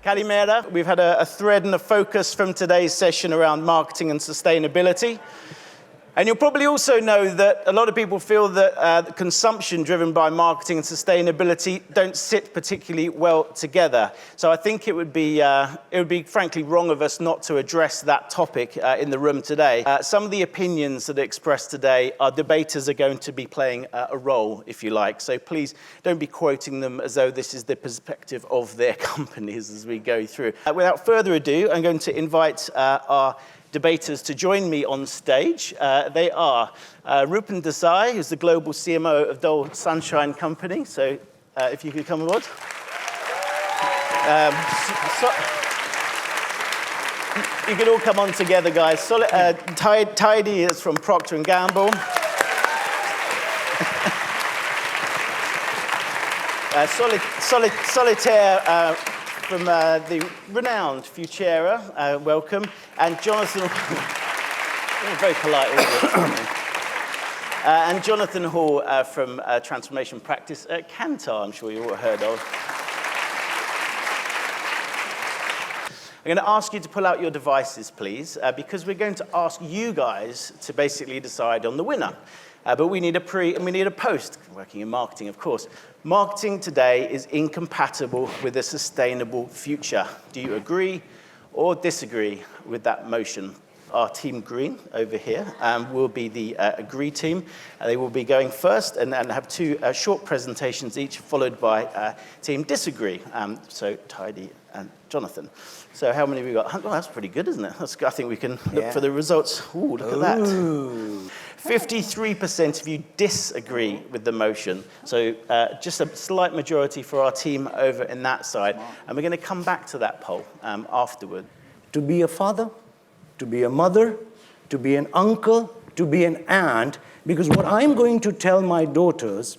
Kalimera. We've had a thread and a focus from today's session around marketing and sustainability. And you'll probably also know that a lot of people feel that consumption driven by marketing and sustainability don't sit particularly well together. So I think it would be frankly wrong of us not to address that topic in the room today. Some of the opinions that are expressed today, our debaters are going to be playing a role, if you like. So please don't be quoting them as though this is the perspective of their companies as we go through. Without further ado, I'm going to invite our debaters to join me on stage. They are Rupen Desai, who's the global CMO of Dole Sunshine Company. So if you could come aboard. You can all come on together, guys. Tidy is from Procter & Gamble. Solitaire from the renowned Futura, welcome. And Jonathan, very polite audience. And Jonathan Hall from Transformation Practice at Kantar, I'm sure you all heard of. I'm going to ask you to pull out your devices, please, because we're going to ask you guys to basically decide on the winner. But we need a pre and we need a post, working in marketing, of course. Marketing today is incompatible with a sustainable future. Do you agree or disagree with that motion? Our team green over here will be the agree team. They will be going first and have two short presentations each, followed by team disagree. So Tidy and Jonathan. So how many have we got? Oh, that's pretty good, isn't it? I think we can look for the results. Ooh, look at that. 53% of you disagree with the motion. So just a slight majority for our team over in that side. And we're going to come back to that poll afterward. To be a father, to be a mother, to be an uncle, to be an aunt, because what I'm going to tell my daughters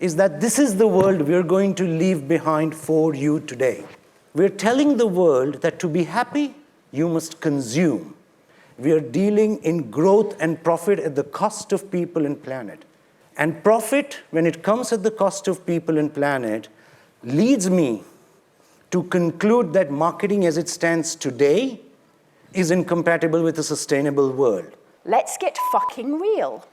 is that this is the world we're going to leave behind for you today. We're telling the world that to be happy, you must consume. We are dealing in growth and profit at the cost of people and planet. And profit, when it comes at the cost of people and planet, leads me to conclude that marketing as it stands today is incompatible with a sustainable world. Let's get fucking real.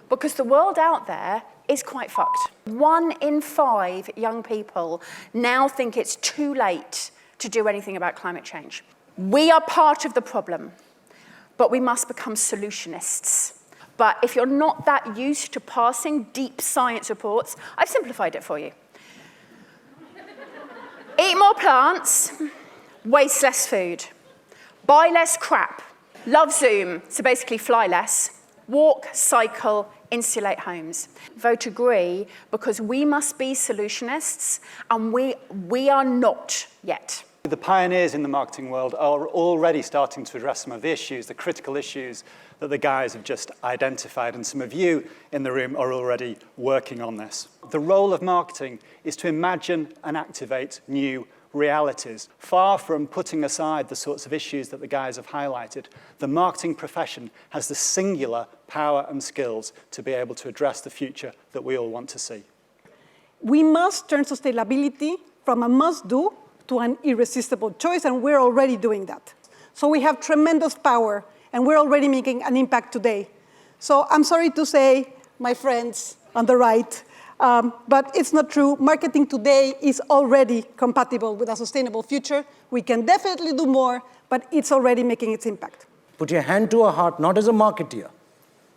Because the world out there is quite fucked. 1 in 5 young people now think it's too late to do anything about climate change. We are part of the problem, but we must become solutionists. But if you're not that used to parsing deep science reports, I've simplified it for you. Eat more plants, waste less food, buy less crap, love Zoom, so basically fly less, walk, cycle, insulate homes. Vote agree because we must be solutionists and we are not yet. The pioneers in the marketing world are already starting to address some of the issues, the critical issues that the guys have just identified, and some of you in the room are already working on this. The role of marketing is to imagine and activate new realities. Far from putting aside the sorts of issues that the guys have highlighted, the marketing profession has the singular power and skills to be able to address the future that we all want to see. We must turn sustainability from a must-do to an irresistible choice, and we're already doing that. So we have tremendous power, and we're already making an impact today. So I'm sorry to say, my friends on the right, but it's not true. Marketing today is already compatible with a sustainable future. We can definitely do more, but it's already making its impact. Put your hand to a heart, not as a marketeer.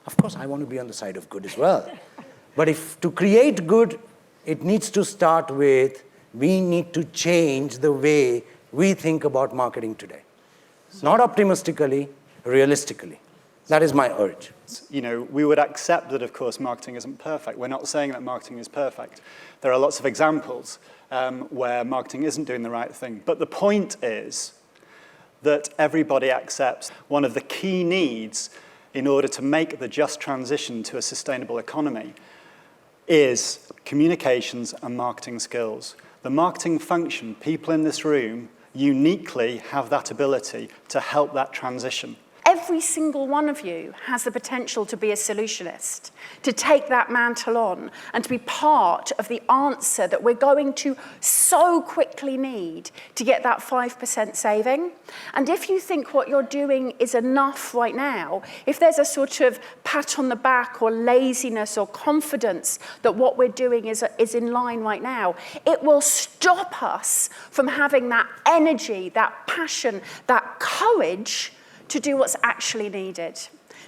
Of course, I want to be on the side of good as well. But if to create good, it needs to start with, we need to change the way we think about marketing today. Not optimistically, realistically. That is my urge. You know, we would accept that, of course, marketing isn't perfect. We're not saying that marketing is perfect. There are lots of examples where marketing isn't doing the right thing. But the point is that everybody accepts one of the key needs in order to make the just transition to a sustainable economy is communications and marketing skills. The marketing function, people in this room uniquely have that ability to help that transition. every single one of you has the potential to be a solutionist, to take that mantle on and to be part of the answer that we're going to so quickly need to get that 5% saving. And if you think what you're doing is enough right now, if there's a sort of pat on the back or laziness or confidence that what we're doing is in line right now, it will stop us from having that energy, that passion, that courage to do what's actually needed.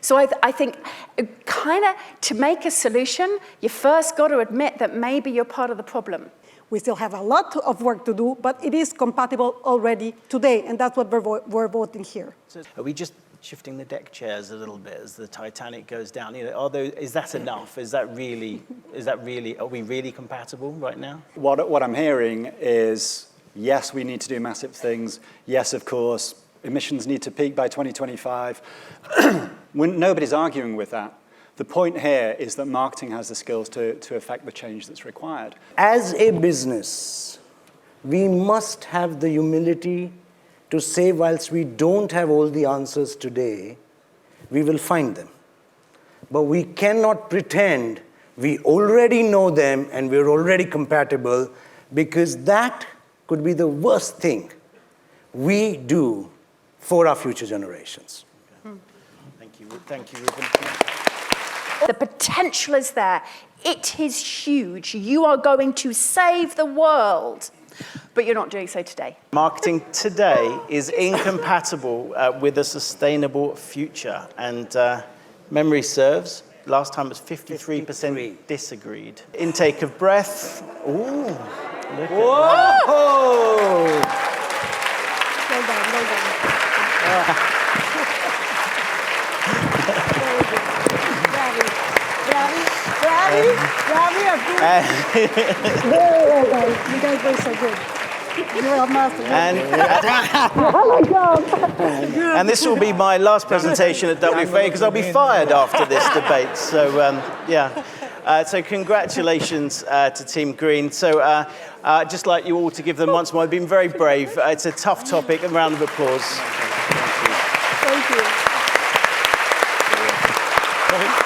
So I think kind of to make a solution, you first got to admit that maybe you're part of the problem. We still have a lot of work to do, but it is compatible already today, and that's what we're voting here. So are we just shifting the deck chairs a little bit as the Titanic goes down? You know, is that enough? Are we really compatible right now? What I'm hearing is, yes, we need to do massive things. Yes, of course, emissions need to peak by 2025. Nobody's arguing with that. The point here is that marketing has the skills to affect the change that's required. As a business, we must have the humility to say, whilst we don't have all the answers today, we will find them. But we cannot pretend we already know them and we're already compatible, because that could be the worst thing we do for our future generations. Thank you, Ruben. The potential is there. It is huge. You are going to save the world, but you're not doing so today. Marketing today is incompatible with a sustainable future. And memory serves, last time it was 53% disagreed. Intake of breath. Ooh, look at that. Well done. You guys were so good. You are a master. And this will be my last presentation at WFA because I'll be fired after this debate. So, so congratulations to Team Green. So I'd just like you all to give them once more. They've been very brave. It's a tough topic. A round of applause. Thank you. Thank you.